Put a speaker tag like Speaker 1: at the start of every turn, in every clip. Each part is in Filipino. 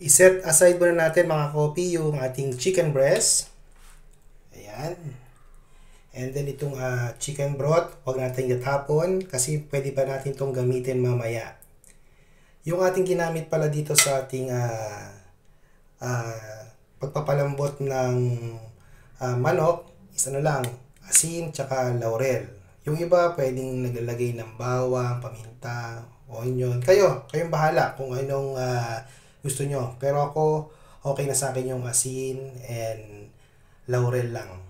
Speaker 1: I-set aside muna natin mga kopi yung ating chicken breast. Ayan. And then itong chicken broth, huwag natin itapon kasi pwede pa natin itong gamitin mamaya. Yung ating ginamit pala dito sa ating pagpapalambot ng manok is ano lang, asin tsaka laurel. Yung iba pwedeng naglalagay ng bawang, paminta, onion. Kayong bahala kung anong gusto nyo. Pero ako, okay na sa akin yung asin and laurel lang.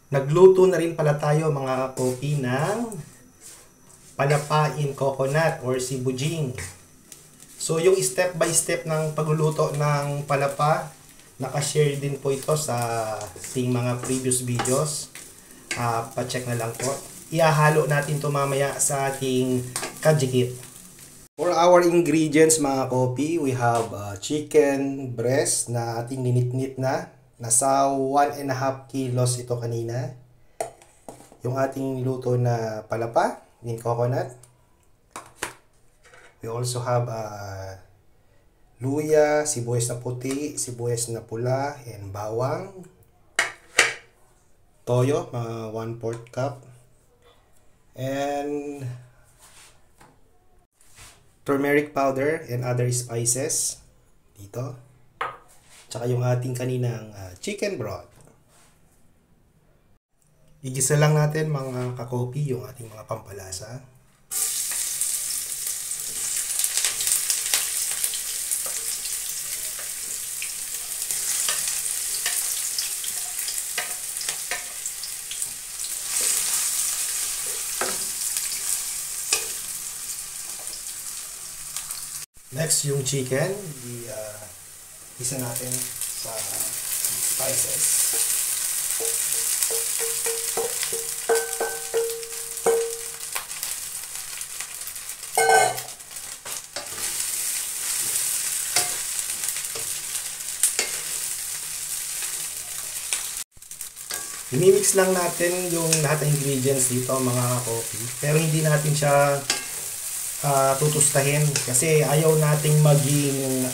Speaker 1: Nagluto na rin pala tayo mga kakopi ng palapa in coconut or sibujing. So yung step by step ng pagluluto ng palapa, nakashare din po ito sa ating mga previous videos. Pa-check na lang po. Ihahalo natin ito mamaya sa ating kajikit. For our ingredients mga kopi, we have chicken breast na ating ninitnit na. Nasa 1.5 kilos ito kanina. Yung ating niluto na palapa in coconut. We also have luya, sibuyas na puti, sibuyas na pula, and bawang. Toyo, 1/4 cup. And turmeric powder and other spices dito. Tsaka yung ating kaninang chicken broth. Igisa lang natin mga kakopi yung ating mga pampalasa. Next, yung chicken, isa natin sa spices. I-mix lang natin yung lahat ng ingredients dito mga kakopi. Pero hindi natin siya tutustahin kasi ayaw nating maging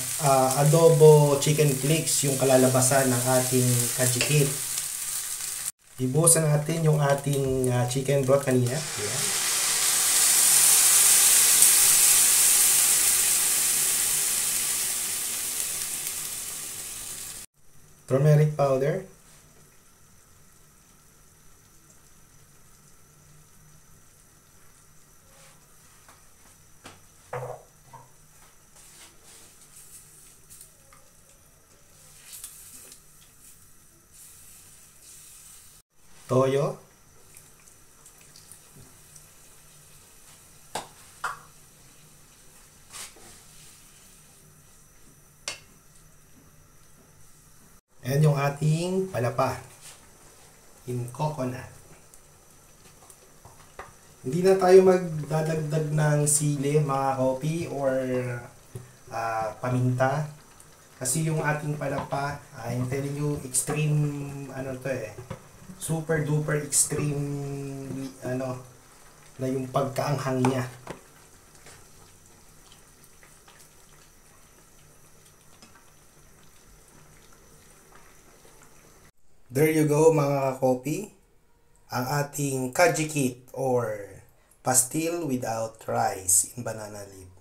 Speaker 1: adobo chicken flakes yung kalalabasan ng ating kajikit. Ibuhusan natin yung ating chicken broth kanina. Ayan. Turmeric powder. Toyo. And yung ating palapa in coconut. Hindi na tayo magdadagdag ng sili mga kopi or paminta. Kasi yung ating palapa, I'm telling you, extreme, super duper extreme, na yung pagkaanghang niya. There you go mga kakopi, ang ating kajikit or pastil without rice in banana leaf.